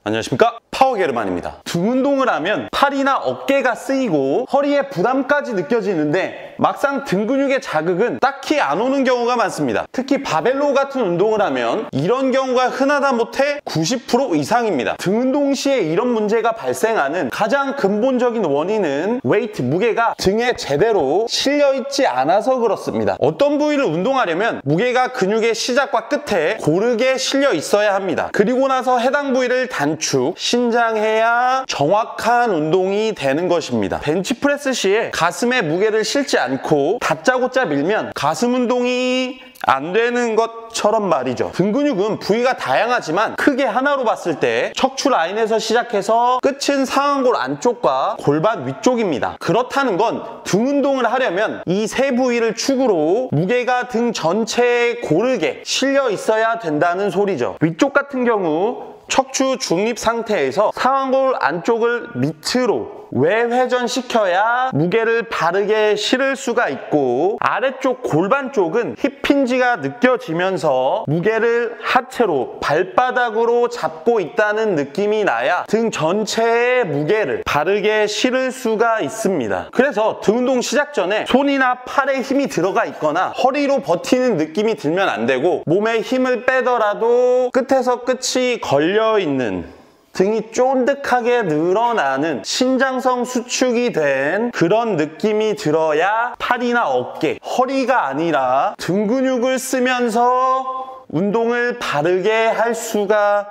안녕하십니까, 파워게르만입니다. 등 운동을 하면 팔이나 어깨가 쓰이고 허리에 부담까지 느껴지는데 막상 등 근육의 자극은 딱히 안 오는 경우가 많습니다. 특히 바벨로 같은 운동을 하면 이런 경우가 흔하다 못해 90% 이상입니다. 등 운동 시에 이런 문제가 발생하는 가장 근본적인 원인은 웨이트, 무게가 등에 제대로 실려있지 않아서 그렇습니다. 어떤 부위를 운동하려면 무게가 근육의 시작과 끝에 고르게 실려 있어야 합니다. 그리고 나서 해당 부위를 단축, 신장해야 정확한 운동이 되는 것입니다. 벤치프레스 시에 가슴에 무게를 실지 않고 다짜고짜 밀면 가슴 운동이 안 되는 것처럼 말이죠. 등 근육은 부위가 다양하지만 크게 하나로 봤을 때 척추 라인에서 시작해서 끝은 상완골 안쪽과 골반 위쪽입니다. 그렇다는 건 등 운동을 하려면 이 세 부위를 축으로 무게가 등 전체에 고르게 실려 있어야 된다는 소리죠. 위쪽 같은 경우 척추 중립 상태에서 상완골 안쪽을 밑으로 외회전시켜야 무게를 바르게 실을 수가 있고, 아래쪽 골반 쪽은 힙힌지가 느껴지면서 무게를 하체로 발바닥으로 잡고 있다는 느낌이 나야 등 전체의 무게를 바르게 실을 수가 있습니다. 그래서 등 운동 시작 전에 손이나 팔에 힘이 들어가 있거나 허리로 버티는 느낌이 들면 안 되고, 몸에 힘을 빼더라도 끝에서 끝이 걸려있는, 등이 쫀득하게 늘어나는 신장성 수축이 된 그런 느낌이 들어야 팔이나 어깨, 허리가 아니라 등 근육을 쓰면서 운동을 바르게 할 수가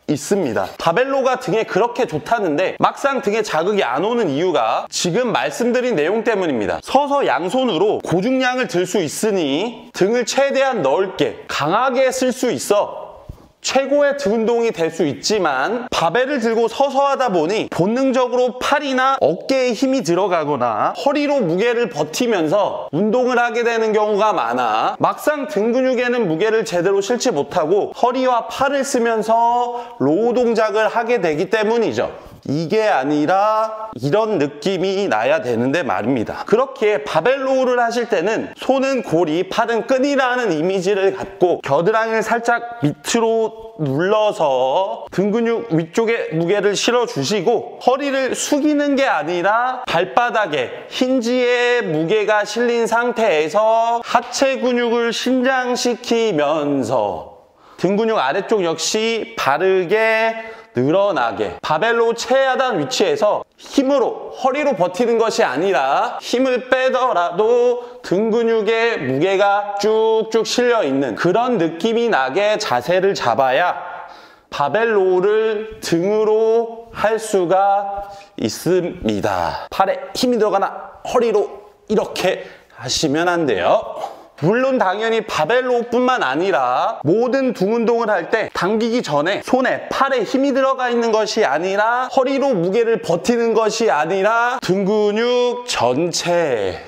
있습니다. 바벨로가 등에 그렇게 좋다는데 막상 등에 자극이 안 오는 이유가 지금 말씀드린 내용 때문입니다. 서서 양손으로 고중량을 들 수 있으니 등을 최대한 넓게 강하게 쓸 수 있어 최고의 등 운동이 될 수 있지만, 바벨을 들고 서서 하다 보니 본능적으로 팔이나 어깨에 힘이 들어가거나 허리로 무게를 버티면서 운동을 하게 되는 경우가 많아 막상 등 근육에는 무게를 제대로 실지 못하고 허리와 팔을 쓰면서 로우 동작을 하게 되기 때문이죠. 이게 아니라 이런 느낌이 나야 되는데 말입니다. 그렇기에 바벨로우를 하실 때는 손은 고리, 팔은 끈이라는 이미지를 갖고 겨드랑이를 살짝 밑으로 눌러서 등 근육 위쪽에 무게를 실어주시고, 허리를 숙이는 게 아니라 발바닥에 힌지에 무게가 실린 상태에서 하체 근육을 신장시키면서 등 근육 아래쪽 역시 바르게 늘어나게, 바벨로 최하단 위치에서 힘으로, 허리로 버티는 것이 아니라 힘을 빼더라도 등 근육에 무게가 쭉쭉 실려있는 그런 느낌이 나게 자세를 잡아야 바벨로우를 등으로 할 수가 있습니다. 팔에 힘이 들어가나 허리로 이렇게 하시면 안 돼요. 물론 당연히 바벨로뿐만 아니라 모든 등 운동을 할 때 당기기 전에 손에, 팔에 힘이 들어가 있는 것이 아니라 허리로 무게를 버티는 것이 아니라 등 근육 전체에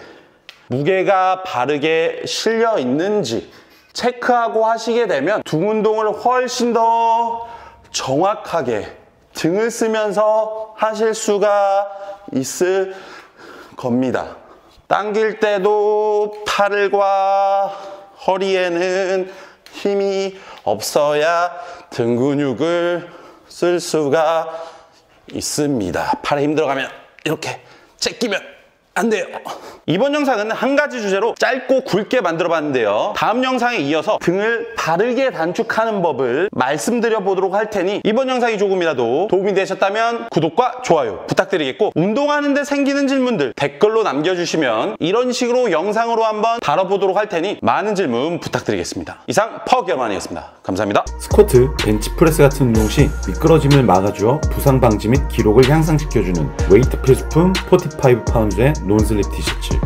무게가 바르게 실려 있는지 체크하고 하시게 되면 등 운동을 훨씬 더 정확하게 등을 쓰면서 하실 수가 있을 겁니다. 당길 때도 팔과 허리에는 힘이 없어야 등 근육을 쓸 수가 있습니다. 팔에 힘 들어가면 이렇게 제끼면 안 돼요. 이번 영상은 한 가지 주제로 짧고 굵게 만들어 봤는데요. 다음 영상에 이어서 등을 바르게 단축하는 법을 말씀드려 보도록 할 테니 이번 영상이 조금이라도 도움이 되셨다면 구독과 좋아요 부탁드리겠고, 운동하는데 생기는 질문들 댓글로 남겨주시면 이런 식으로 영상으로 한번 다뤄보도록 할 테니 많은 질문 부탁드리겠습니다. 이상 파워게르만이었습니다. 감사합니다. 스쿼트, 벤치프레스 같은 운동 시 미끄러짐을 막아주어 부상 방지 및 기록을 향상시켜주는 웨이트 필수품 45파운드의 논슬립 티셔츠.